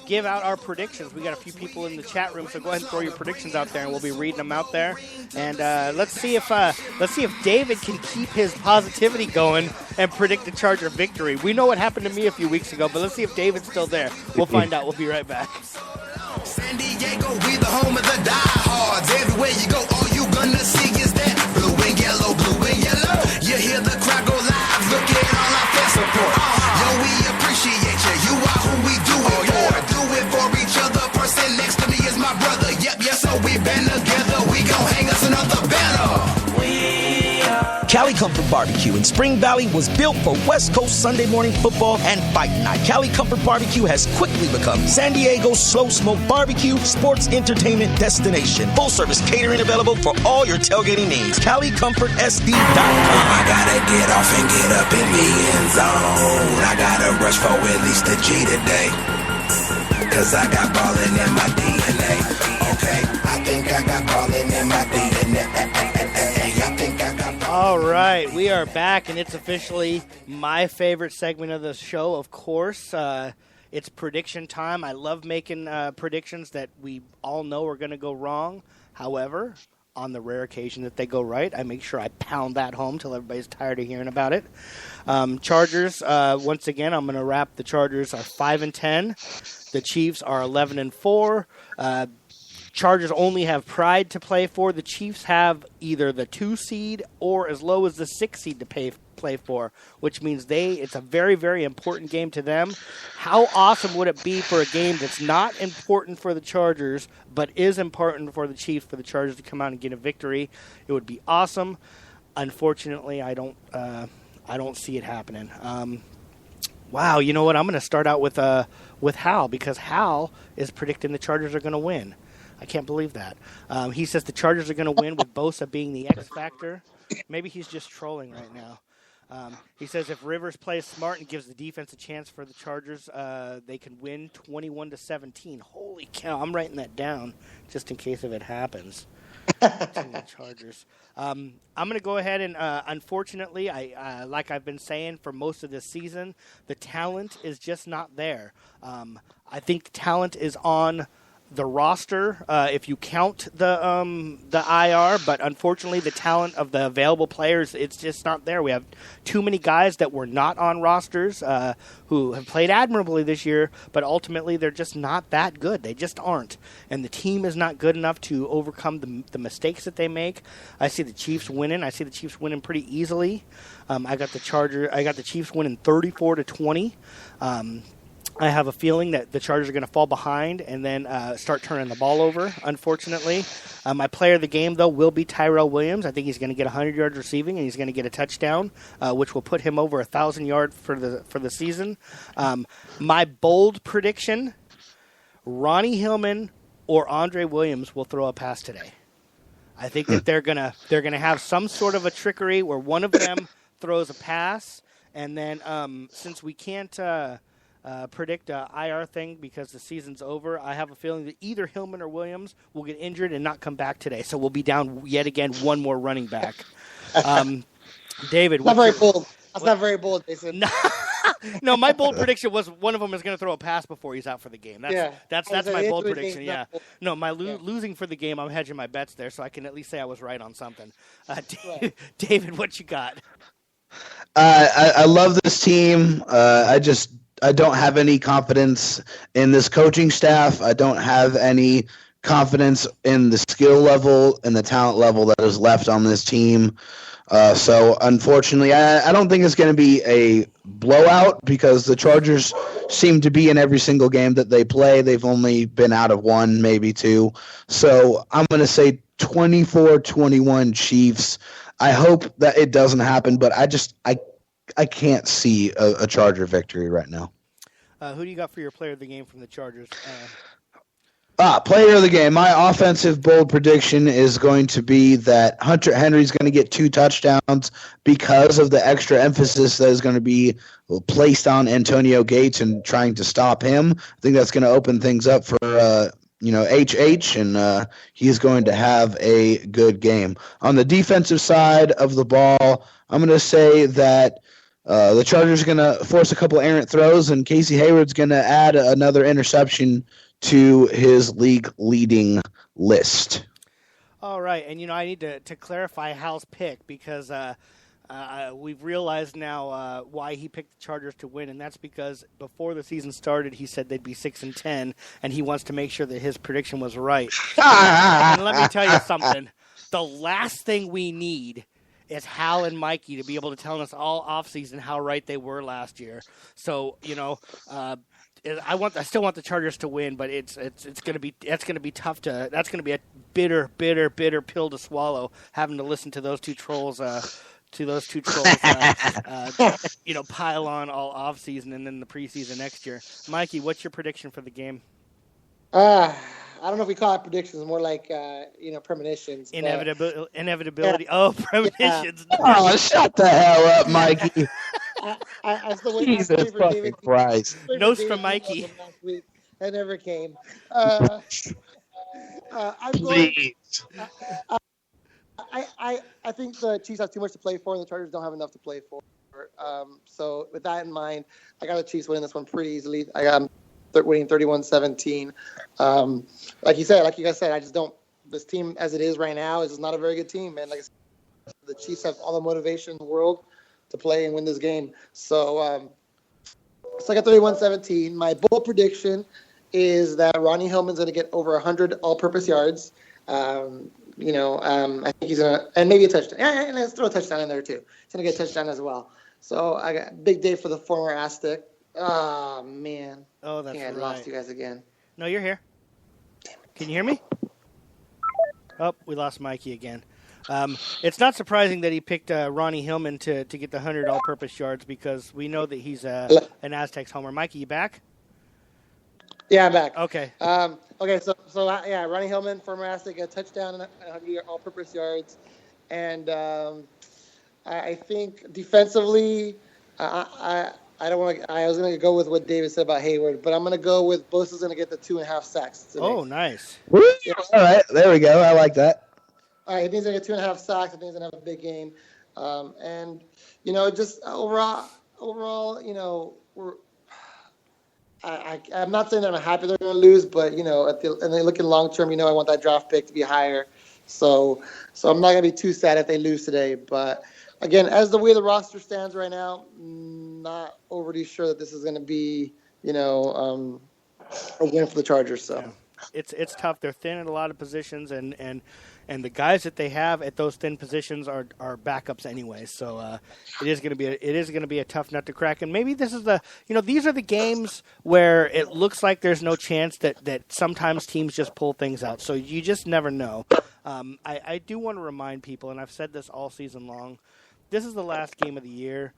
give out our predictions. We got a few people in the chat room, so go ahead and throw your predictions out there, and we'll be reading them out there. And let's see if David can keep his positivity going and predict the Charger victory. We know what happened to me a few weeks ago, but let's see if David's still there. We'll find out. We'll be right back. San Diego, we the home of the diehards. Everywhere you go, all you gonna see is that blue and yellow, blue and yellow. You hear the crowd go live, look at all our fan support. Yo, we appreciate you. You are who we do it for. Do it for each other. Person next to me is my brother. Yep, yes, so we been together. We gon' hang us another banner. Cali Comfort Barbecue in Spring Valley was built for West Coast Sunday morning football and fight night. Cali Comfort Barbecue has quickly become San Diego's slow smoke barbecue sports entertainment destination. Full service catering available for all your tailgating needs. CaliComfortSD.com. I gotta get off and get up in the end zone. I gotta rush for at least a G today. Cause I got ballin' in my DNA. Okay, I think I got ballin' in my DNA. All right, we are back, and it's officially my favorite segment of the show, of course. It's prediction time. I love making predictions that we all know are going to go wrong. However, on the rare occasion that they go right, I make sure I pound that home till everybody's tired of hearing about it. Chargers, once again, I'm going to wrap the Chargers are 5-10. The Chiefs are 11-4. Chargers only have pride to play for. The Chiefs have either the 2 seed or as low as the 6 seed to play for, which means it's a very, very important game to them. How awesome would it be for a game that's not important for the Chargers, but is important for the Chiefs, for the Chargers to come out and get a victory? It would be awesome. Unfortunately, I don't see it happening. Wow, you know what? I'm going to start out with Hal, because Hal is predicting the Chargers are going to win. I can't believe that. He says the Chargers are going to win with Bosa being the X factor. Maybe he's just trolling right now. He says if Rivers plays smart and gives the defense a chance for the Chargers, they can win 21-17. Holy cow! I'm writing that down just in case if it happens. The Chargers. I'm going to go ahead and, unfortunately, like I've been saying for most of this season, the talent is just not there. I think the talent is on the roster, if you count the IR, but unfortunately the talent of the available players, it's just not there. We have too many guys that were not on rosters who have played admirably this year, but ultimately they're just not that good. They just aren't. And the team is not good enough to overcome the mistakes that they make. I see the Chiefs winning. I see the Chiefs winning pretty easily. I got the Chiefs winning 34-20. I have a feeling that the Chargers are going to fall behind and then start turning the ball over, unfortunately. My player of the game, though, will be Tyrell Williams. I think he's going to get 100 yards receiving, and he's going to get a touchdown, which will put him over 1,000 yards for the season. My bold prediction, Ronnie Hillman or Andre Williams will throw a pass today. I think that they're gonna have some sort of a trickery where one of them throws a pass, and then since we can't predict a IR thing because the season's over, I have a feeling that either Hillman or Williams will get injured and not come back today. So we'll be down yet again one more running back. David, not very bold. That's not very bold, Jason. No, my bold prediction was one of them is going to throw a pass before he's out for the game. That's my bold prediction. Yeah. No, my losing for the game, I'm hedging my bets there, so I can at least say I was right on something. David, what you got? I love this team. I don't have any confidence in this coaching staff. I don't have any confidence in the skill level and the talent level that is left on this team. So, unfortunately, I don't think it's going to be a blowout because the Chargers seem to be in every single game that they play. They've only been out of one, maybe two. So, I'm going to say 24-21 Chiefs. I hope that it doesn't happen, but I can't see a Charger victory right now. Who do you got for your player of the game from the Chargers? Player of the game. My offensive bold prediction is going to be that Hunter Henry's going to get 2 touchdowns because of the extra emphasis that is going to be placed on Antonio Gates and trying to stop him. I think that's going to open things up for HH, and he's going to have a good game. On the defensive side of the ball, I'm going to say that the Chargers are going to force a couple errant throws, and Casey Hayward's going to add another interception to his league-leading list. All right, and I need to clarify Hal's pick because we've realized now why he picked the Chargers to win, and that's because before the season started, he said they'd be 6-10, and he wants to make sure that his prediction was right. And let me tell you something: the last thing we need is Hal and Mikey to be able to tell us all offseason how right they were last year. So I still want the Chargers to win, but that's going to be tough to. That's going to be a bitter pill to swallow, having to listen to those two trolls. Pile on all off season and then the preseason next year. Mikey, what's your prediction for the game? I don't know if we call it predictions, more like premonitions. Inevitability. Oh, premonitions. Yeah. Oh, shut the hell up, Mikey. I still wait. Jesus fucking Christ. Notes from Mikey. That never came. Please. I think the Chiefs have too much to play for, and the Chargers don't have enough to play for. So with that in mind, I got the Chiefs winning this one pretty easily. I got them winning 31-17. Like you guys said, I just don't. This team, as it is right now, is not a very good team, man. Like I said, the Chiefs have all the motivation in the world to play and win this game. So I got 31-17. My bold prediction is that Ronnie Hillman's going to get over 100 all-purpose yards. I think he's going to, and maybe a touchdown. Yeah, let's throw a touchdown in there too. He's going to get a touchdown as well. So I got a big day for the former Aztec. Oh, man. Oh, that's right. I lost you guys again. No, you're here. Can you hear me? Oh, we lost Mikey again. It's not surprising that he picked Ronnie Hillman to get the 100 all-purpose yards because we know that he's an Aztecs homer. Mikey, you back? Yeah, I'm back. Okay. Ronnie Hillman, former Aztec, a touchdown and 100 all-purpose yards. And I think defensively, I was going to go with what David said about Hayward, but I'm going to go with Bosa's going to get the 2.5 sacks today. Oh, nice. Yeah. All right, there we go. I like that. All right, I think he's going to get 2.5 sacks. I think he's going to have a big game. Just overall, I'm not saying that I'm happy they're going to lose, but, and they look in long term, I want that draft pick to be higher. So I'm not going to be too sad if they lose today. But, again, as the way the roster stands right now, not overly sure that this is going to be, a win for the Chargers. So. Yeah. It's tough. They're thin at a lot of positions, and the guys that they have at those thin positions are backups anyway. So it is going to be a tough nut to crack. And maybe this is these are the games where it looks like there's no chance that sometimes teams just pull things out. So you just never know. I do want to remind people, and I've said this all season long, this is the last game of the year.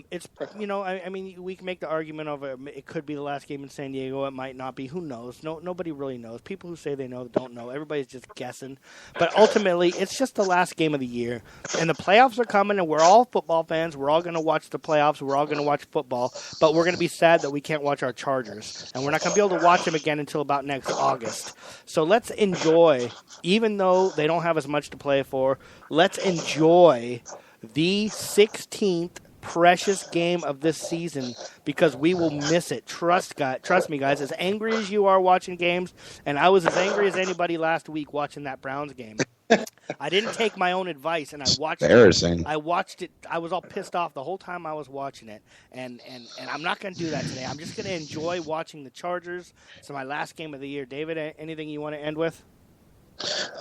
It's we can make the argument of it could be the last game in San Diego. It might not be. Who knows? Nobody really knows. People who say they know don't know. Everybody's just guessing. But ultimately, it's just the last game of the year, and the playoffs are coming. And we're all football fans. We're all going to watch the playoffs. We're all going to watch football. But we're going to be sad that we can't watch our Chargers, and we're not going to be able to watch them again until about next August. So let's enjoy, even though they don't have as much to play for. Let's enjoy the 16th. Precious game of this season because we will miss it. Trust me, guys. As angry as you are watching games, and I was as angry as anybody last week watching that Browns game. I didn't take my own advice, and I watched Embarrassing. I watched it. I was all pissed off the whole time I was watching it, and I'm not going to do that today. I'm just going to enjoy watching the Chargers. It's my last game of the year. David, anything you want to end with?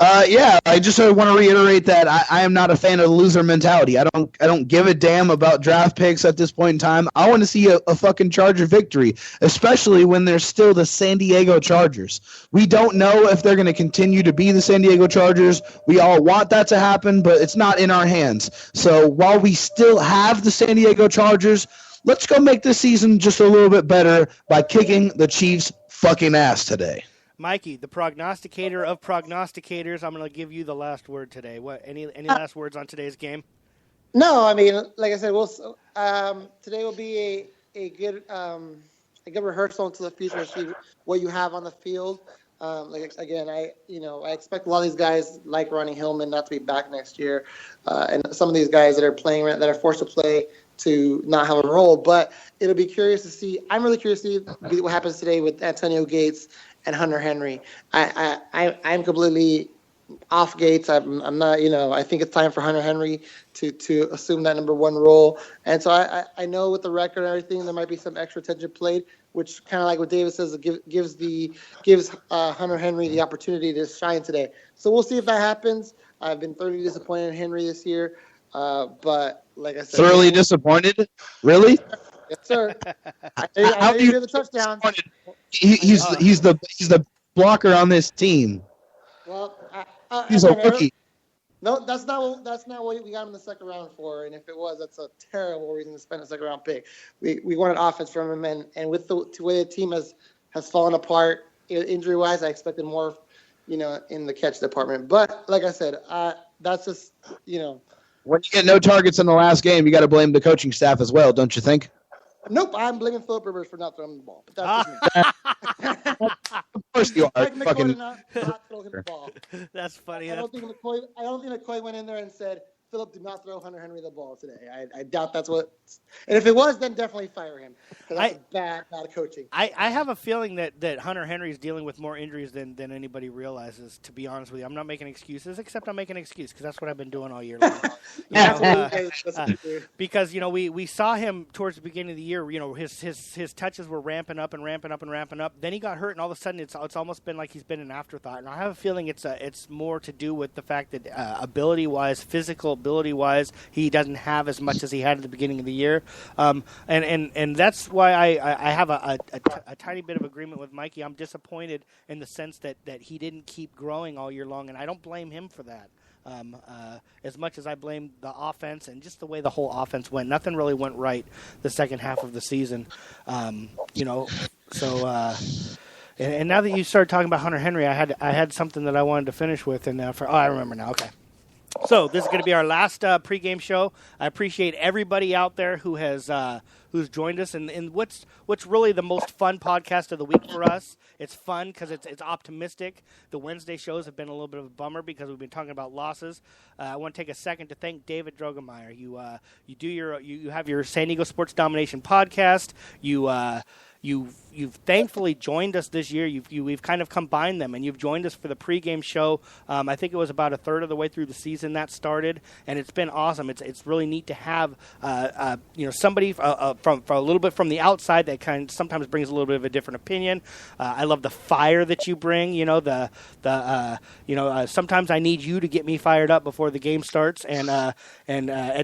I just want to reiterate that I am not a fan of the loser mentality. I don't give a damn about draft picks at this point in time. I want to see a fucking Charger victory, especially when they're still the San Diego Chargers. We don't know if they're going to continue to be the San Diego Chargers. We all want that to happen, but it's not in our hands. So while we still have the San Diego Chargers, let's go make this season just a little bit better by kicking the Chiefs' fucking ass today. Mikey, the prognosticator of prognosticators, I'm going to give you the last word today. What? Any last words on today's game? No, I mean, like I said, today will be a good rehearsal into the future to see what you have on the field. I expect a lot of these guys like Ronnie Hillman not to be back next year, and some of these guys that are playing, that are forced to play, to not have a role. But it'll be curious to see. I'm really curious to see what happens today with Antonio Gates and Hunter Henry. I'm completely off Gates. I'm not. I think it's time for Hunter Henry to assume that number one role. And so I know with the record and everything, there might be some extra attention played, which kind of like what David says, gives Hunter Henry the opportunity to shine today. So we'll see if that happens. I've been thoroughly disappointed in Henry this year, but like I said, thoroughly disappointed. Really? Yes, sir. I know you hear the touchdown. He's the blocker on this team. Well, he's a rookie. No, that's not what we got him in the second round for. And if it was, that's a terrible reason to spend a second round pick. We wanted offense from him, and with the way the team has fallen apart injury wise, I expected more, in the catch department. But like I said, that's just When you get no targets in the last game, you got to blame the coaching staff as well, don't you think? Nope, I'm blaming Philip Rivers for not throwing the ball. But that's just me. Of course you are. Mike McCoy not throw him the ball. That's funny. I don't think McCoy went in there and said, Philip did not throw Hunter Henry the ball today. I doubt that's what. And if it was, then definitely fire him. Because that's bad coaching. I have a feeling that Hunter Henry is dealing with more injuries than anybody realizes, to be honest with you. I'm not making excuses, except I'm making an excuse because that's what I've been doing all year long. Because, we saw him towards the beginning of the year, his touches were ramping up. Then he got hurt, and all of a sudden it's almost been like he's been an afterthought. And I have a feeling it's more to do with the fact that ability-wise, physical ability-wise, he doesn't have as much as he had at the beginning of the year. And that's why I have a tiny bit of agreement with Mikey. I'm disappointed in the sense that he didn't keep growing all year long, and I don't blame him for that. As much as I blame the offense and just the way the whole offense went. Nothing really went right the second half of the season. And now that you started talking about Hunter Henry, I had something that I wanted to finish with, and I remember now. Okay. So this is going to be our last pregame show. I appreciate everybody out there who's joined us, and what's really the most fun podcast of the week for us. It's fun because it's optimistic. The Wednesday shows have been a little bit of a bummer because we've been talking about losses. I want to take a second to thank David Drogemeyer. You have your San Diego Sports Domination podcast. You've thankfully joined us this year. We've kind of combined them, and you've joined us for the pregame show. I think it was about a third of the way through the season that started, and it's been awesome. It's really neat to have somebody from a little bit from the outside that kind of sometimes brings a little bit of a different opinion. I love the fire that you bring. Sometimes I need you to get me fired up before the game starts, and at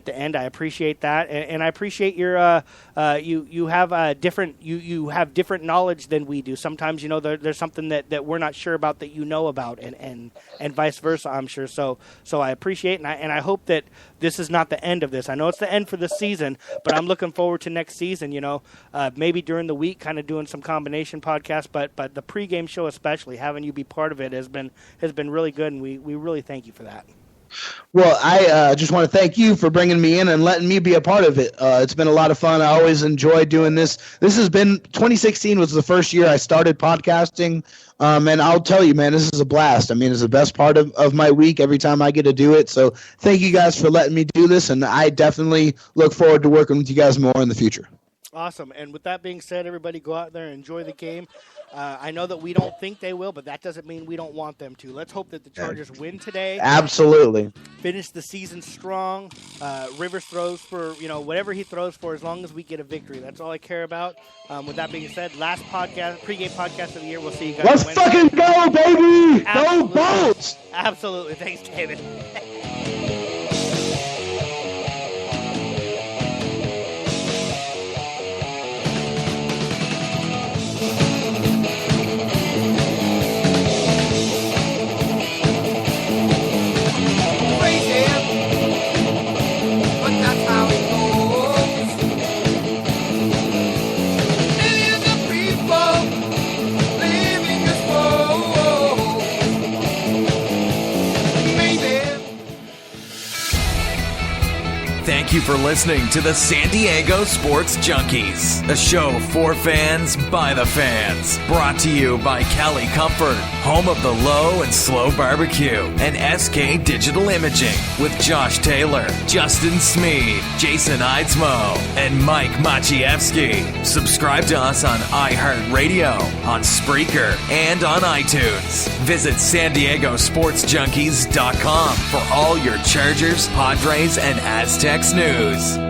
the end I appreciate that, and I appreciate your you have different knowledge than we do. Sometimes, there's something that we're not sure about that you know about, and vice versa, I'm sure. So I appreciate it, and I hope that this is not the end of this. I know it's the end for this season, but I'm looking forward to next season, maybe during the week kind of doing some combination podcasts, but the pregame show especially, having you be part of it has been really good, and we really thank you for that. Well, I just want to thank you for bringing me in and letting me be a part of it. It's been a lot of fun. I always enjoy doing this. 2016 was the first year I started podcasting, and I'll tell you, man, this is a blast. I mean, it's the best part of my week every time I get to do it. So thank you guys for letting me do this, and I definitely look forward to working with you guys more in the future. Awesome. And with that being said, everybody go out there and enjoy the game. I know that we don't think they will, but that doesn't mean we don't want them to. Let's hope that the Chargers win today. Absolutely. Finish the season strong. Rivers throws for, whatever he throws for, as long as we get a victory. That's all I care about. With that being said, last pregame podcast of the year. We'll see you guys Let's Wednesday. Fucking go, baby! Absolutely. Go Bolts! Absolutely. Thanks, David. Millions of people leaving this world. Thank you for listening to the San Diego Sports Junkies, a show for fans by the fans. Brought to you by Cali Comfort, home of the low and slow barbecue, and SK Digital Imaging with Josh Taylor, Justin Smeed, Jason Eidsmoe, and Mike Maciejewski. Subscribe to us on iHeartRadio, on Spreaker, and on iTunes. Visit SanDiegoSportsJunkies.com for all your Chargers, Padres, and Aztecs news.